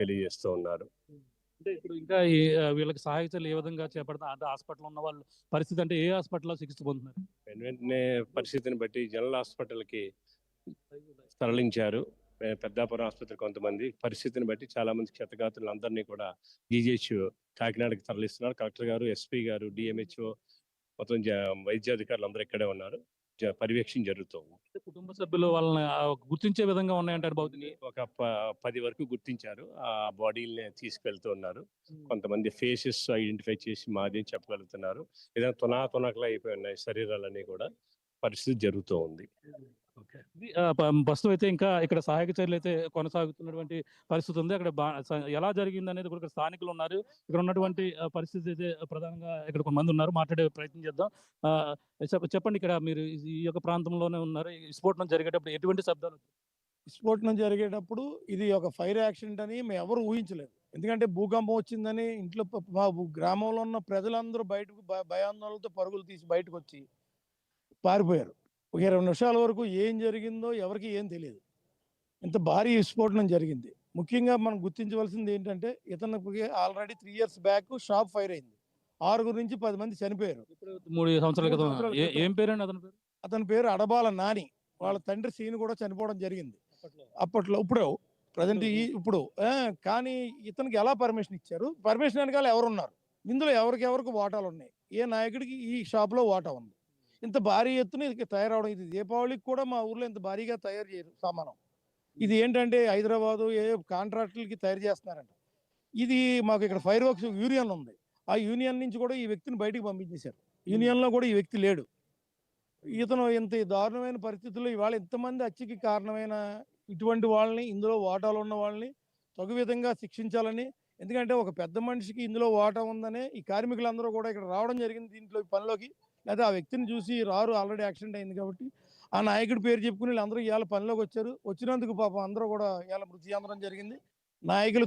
తెలియజేస్తూ ఉన్నారు. అంటే ఇప్పుడు ఇంకా వీళ్ళకి సహాయ చర్యలు ఏ విధంగా చేపడతారు? అంటే హాస్పిటల్ ఉన్న వాళ్ళు పరిస్థితి, అంటే ఏ హాస్పిటల్లో చికిత్స పొందుతున్నారు? వెంటనే పరిస్థితిని బట్టి జనరల్ హాస్పిటల్కి తరలించారు. పెద్దాపురం ఆసుపత్రి కొంతమంది పరిస్థితిని బట్టి చాలా మంది క్షతగాత్రులు అందరినీ కూడా జీజీహెచ్ కాకినాడకి తరలిస్తున్నారు. కలెక్టర్ గారు, ఎస్పీ గారు, డిఎంహెచ్ఓ మొత్తం వైద్యాధికారులు అందరూ ఇక్కడే ఉన్నారు. పర్యవేక్షణ జరుగుతుంది. కుటుంబ సభ్యులు వాళ్ళని గుర్తించే విధంగా ఉన్నాయంటారు భౌతికి? ఒక 10 వరకు గుర్తించారు. ఆ బాడీని తీసుకెళ్తూ ఉన్నారు. కొంతమంది ఫేసెస్ ఐడెంటిఫై చేసి మాది చెప్పగలుగుతున్నారు. ఏదైనా తునాతునకలు అయిపోయి ఉన్నాయి శరీరాలన్నీ కూడా. పరిస్థితి జరుగుతూ ఉంది. ప్రస్తుతం అయితే ఇంకా ఇక్కడ సహాయక చర్యలు అయితే కొనసాగుతున్నటువంటి పరిస్థితి ఉంది. అక్కడ ఎలా జరిగింది అనేది కూడా స్థానికులు ఉన్నారు. ఇక్కడ ఉన్నటువంటి పరిస్థితి అయితే ప్రధానంగా ఇక్కడ కొంతమంది ఉన్నారు, మాట్లాడే ప్రయత్నం చేద్దాం. చెప్పండి, ఇక్కడ మీరు ఈ యొక్క ప్రాంతంలోనే ఉన్నారు. ఈ స్ఫోటనం జరిగేటప్పుడు ఎటువంటి శబ్దాలు? స్ఫోటనం జరిగేటప్పుడు ఇది ఒక ఫైర్ యాక్సిడెంట్ అని మేము ఎవరు ఊహించలేదు. ఎందుకంటే భూకంపం వచ్చిందని ఇంట్లో మా గ్రామంలో ఉన్న ప్రజలందరూ బయటకు భయాందోళనలతో పరుగులు తీసి బయటకు వచ్చి పారిపోయారు. ఒక 20 నిమిషాల వరకు ఏం జరిగిందో ఎవరికి ఏం తెలియదు. ఇంత భారీ విస్ఫోటనం జరిగింది. ముఖ్యంగా మనం గుర్తించవలసింది ఏంటంటే, ఇతనికి already 3 years back shop fire అయింది. 6 నుంచి 10 మంది చనిపోయారు. 3 సంవత్సరాల క్రితం. ఏం పేరండి అతని పేరు? అతని పేరు అడబాల నాని. వాళ్ళ తండ్రి సీన్ కూడా చనిపోవడం జరిగింది అప్పట్లో. ఇప్పుడు కానీ ఇతనికి ఎలా పర్మిషన్ ఇచ్చారు? పర్మిషన్ వెనకాల ఎవరున్నారు? ఇందులో ఎవరికి వాటాలు ఉన్నాయి? ఏ నాయకుడికి ఈ షాప్ లో వాటా ఉంది? ఇంత భారీ ఎత్తున ఇది తయారవడం, ఇది దీపావళికి కూడా మా ఊర్లో ఇంత భారీగా తయారు చేయరు సామానం. ఇది ఏంటంటే హైదరాబాదు ఏ కాంట్రాక్టులకి తయారు చేస్తున్నారంట. ఇది మాకు ఇక్కడ ఫైర్ వర్క్స్ యూనియన్ ఉంది. ఆ యూనియన్ నుంచి కూడా ఈ వ్యక్తిని బయటికి పంపించేశారు. యూనియన్ లో కూడా ఈ వ్యక్తి లేడు. ఇతను ఇంత దారుణమైన పరిస్థితుల్లో ఇవాళ ఎంతమంది హత్యకి కారణమైన ఇటువంటి వాళ్ళని, ఇందులో వాటాలు ఉన్న వాళ్ళని తగు విధంగా శిక్షించాలని. ఎందుకంటే ఒక పెద్ద మనిషికి ఇందులో వాటా ఉందనే ఈ కార్మికులందరూ కూడా ఇక్కడ రావడం జరిగింది దీంట్లో పనిలోకి. లేదా ఆ వ్యక్తిని చూసి రారు, ఆల్రెడీ యాక్సిడెంట్ అయింది కాబట్టి. ఆ నాయకుడి పేరు చెప్పుకుని వీళ్ళందరూ ఇవాళ పనిలోకి వచ్చారు. వచ్చినందుకు పాపం అందరూ కూడా ఇవాళ మృతి చెందడం జరిగింది. నాయకులు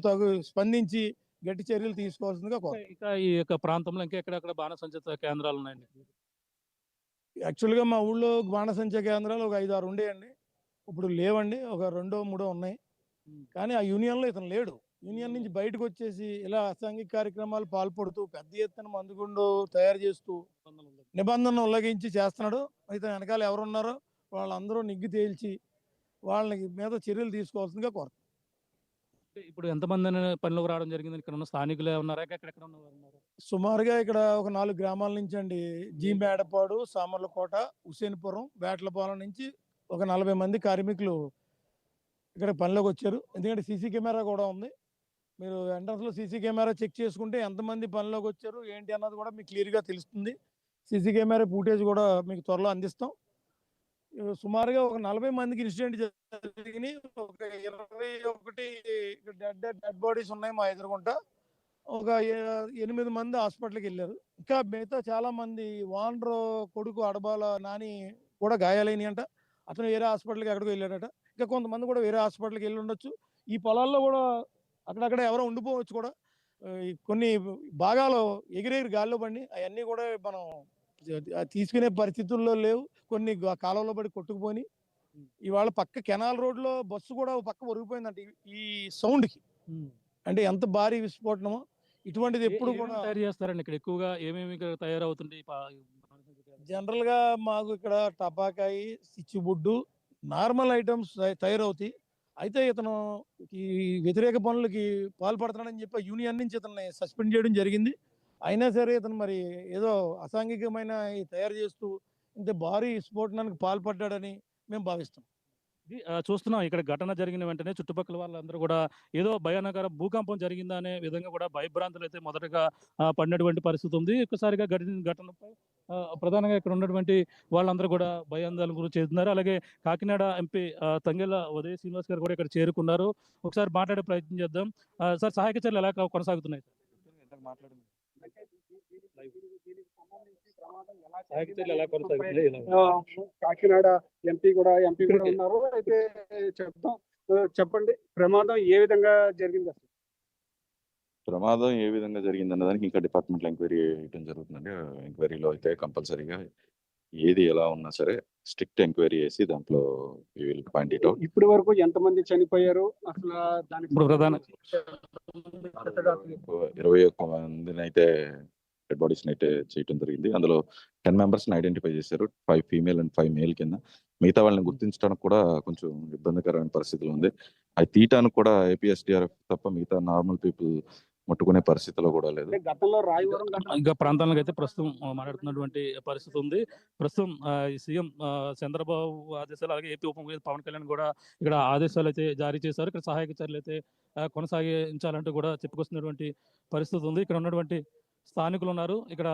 స్పందించి గట్టి చర్యలు తీసుకోవాల్సిందిగా కోరుతున్నాను. ఇంకా ఈ యొక్క ప్రాంతంలో ఇంకా ఎక్కడెక్కడ బాణసంచ కేంద్రాలు ఉన్నాయండి? యాక్చువల్గా మా ఊళ్ళో బాణసంచ కేంద్రాలు ఒక 5-6 ఉండేయండి. ఇప్పుడు లేవండి. ఒక 2-3 ఉన్నాయి. కానీ ఆ యూనియన్లో ఇతను లేడు. యూనియన్ నుంచి బయటకు వచ్చేసి ఇలా అసాంఘిక కార్యక్రమాలు పాల్పడుతూ పెద్ద ఎత్తున మందుగుండు తయారు చేస్తూ నిబంధనలు ఉల్లంఘించి చేస్తున్నాడు. అయితే వెనకాల ఎవరున్నారో వాళ్ళందరూ నిగ్గు తేల్చి వాళ్ళ మీద చర్యలు తీసుకోవాల్సిందిగా కోరుతున్నాం. ఇప్పుడు ఎంతమంది పనిలోకి రావడం జరిగింది? ఇక్కడ ఉన్న స్థానికులే ఉన్నారా? ఎక్కడెక్కడ ఉన్నారు? సుమారుగా ఇక్కడ ఒక 4 గ్రామాల నుంచి అండి. జీ మేడపాడు, సామర్లకోట, హుసేన్పురం, వేటలపాలెం నుంచి ఒక 40 మంది కార్మికులు ఇక్కడ పనిలోకి వచ్చారు. ఎందుకంటే సీసీ కెమెరా కూడా ఉంది. మీరు ఎంట్రన్స్ లో సీసీ కెమెరా చెక్ చేసుకుంటే ఎంతమంది పనిలోకి వచ్చారు ఏంటి అన్నది కూడా మీకు క్లియర్గా తెలుస్తుంది. సీసీ కెమెరా ఫుటేజ్ కూడా మీకు త్వరలో అందిస్తాం. సుమారుగా ఒక 40 మందికి ఇన్సిడెంట్ జరిగినాయి. ఒక 21 డెడ్ బాడీస్ ఉన్నాయి మా ఎదురుగుంటా. ఒక 8 మంది హాస్పిటల్కి వెళ్ళారు. ఇంకా మిగతా చాలా మంది వానర్ కొడుకు అడబాల నాని కూడా గాయాలైనవి అంట. అతను వేరే హాస్పిటల్కి ఎక్కడికి వెళ్ళాడట. ఇంకా కొంతమంది కూడా వేరే హాస్పిటల్కి వెళ్ళి ఉండొచ్చు. ఈ పొలాల్లో కూడా అక్కడక్కడ ఎవరో ఉండిపోవచ్చు కూడా. కొన్ని భాగాలు ఎగిరెగిరి గాల్లో పడి అవన్నీ కూడా మనం తీసుకునే పరిస్థితుల్లో లేవు. కొన్ని కాలంలో పడి కొట్టుకుపోయి ఇవాళ పక్క కెనాల్ రోడ్లో బస్సు కూడా పక్క ఒరిగిపోయిందంట ఈ సౌండ్కి. అంటే ఎంత భారీ విస్ఫోటనమో. ఇటువంటిది ఎప్పుడు కూడా తయారు చేస్తారండి ఇక్కడ ఎక్కువగా? ఏమేమి తయారవుతుంది? జనరల్ గా మాకు ఇక్కడ టపాకాయి, సిచ్చుబుడ్డు, నార్మల్ ఐటమ్స్ తయారవుతాయి. అయితే ఇతను ఈ వ్యతిరేక పనులకి పాల్పడుతున్నాడని చెప్పి యూనియన్ నుంచి ఇతన్ని సస్పెండ్ చేయడం జరిగింది. అయినా సరే ఇతను మరి ఏదో అసాంఘికమైన తయారు చేస్తూ ఇంత భారీ స్ఫోటనానికి పాల్పడ్డాడని మేము భావిస్తాం. చూస్తున్నాం ఇక్కడ ఘటన జరిగిన వెంటనే చుట్టుపక్కల వాళ్ళందరూ కూడా ఏదో భయానకర భూకంపం జరిగిందా అనే విధంగా కూడా భయభ్రాంతులు అయితే మొదటగా పడినటువంటి పరిస్థితి ఉంది. ఒక్కసారిగా ఘటనపై ప్రధానంగా ఇక్కడ ఉన్నటువంటి వాళ్ళందరూ కూడా భయాందోళన గురించి చెందుతున్నారు. అలాగే కాకినాడ ఎంపీ తంగెళ్ళ ఉదయ శ్రీనివాస్ గారు కూడా ఇక్కడ చేరుకున్నారు. ఒకసారి మాట్లాడే ప్రయత్నం చేద్దాం. సార్, సహాయక చర్యలు ఎలా కొనసాగుతున్నాయి? కాకినాడ ఎంపీ కూడా ఉన్నారు. అయితే చెప్పండి, ప్రమాదం ఏ విధంగా జరిగింది? అసలు ప్రమాదం ఏ విధంగా జరిగింది అన్నదానికి ఇంకా డిపార్ట్మెంట్లో ఎంక్వైరీ చేయడం జరుగుతుందండి. ఎంక్వైరీలో అయితే కంపల్సరీగా ఏది ఎలా ఉన్నా సరే స్ట్రిక్ట్ ఎంక్వైరీ చేసి దాంట్లో విల్ ఫైండ్ ఇట్ అవుట్. ఇప్పటి వరకు ఎంతమంది చనిపోయారు అసలు దానికి ఇప్పుడు ప్రధాన 21 మందిని అయితే డెడ్ బాడీస్ అయితే చేయడం జరిగింది. అందులో 10 మెంబర్స్ ఐడెంటిఫై చేశారు, 5 ఫీమేల్ అండ్ 5 మేల్ కింద. మిగతా వాళ్ళని గుర్తించడానికి కూడా కొంచెం ఇబ్బందికరమైన పరిస్థితులు ఉంది. అది తీయటానికి కూడా ఏపీఎస్డిఆర్ఎఫ్ తప్ప మిగతా నార్మల్ పీపుల్ ముట్టుకునే పరిస్థితిలో కూడా లేదు. అంటే గతంలో రాయవరం ఇంకా ప్రాంతాలకు అయితే ప్రస్తుతం మాట్లాడుతున్నటువంటి పరిస్థితి ఉంది. ప్రస్తుతం ఈ సీఎం చంద్రబాబు ఆదేశాలు, అలాగే ఏపీ ఉప ముఖ్యమంత్రి పవన్ కళ్యాణ్ కూడా ఇక్కడ ఆదేశాలు అయితే జారీ చేశారు. ఇక్కడ సహాయక చర్యలు అయితే కొనసాగించాలంటూ కూడా చెప్పుకొస్తున్నటువంటి పరిస్థితి ఉంది. ఇక్కడ ఉన్నటువంటి స్థానికులు ఉన్నారు. ఇక్కడ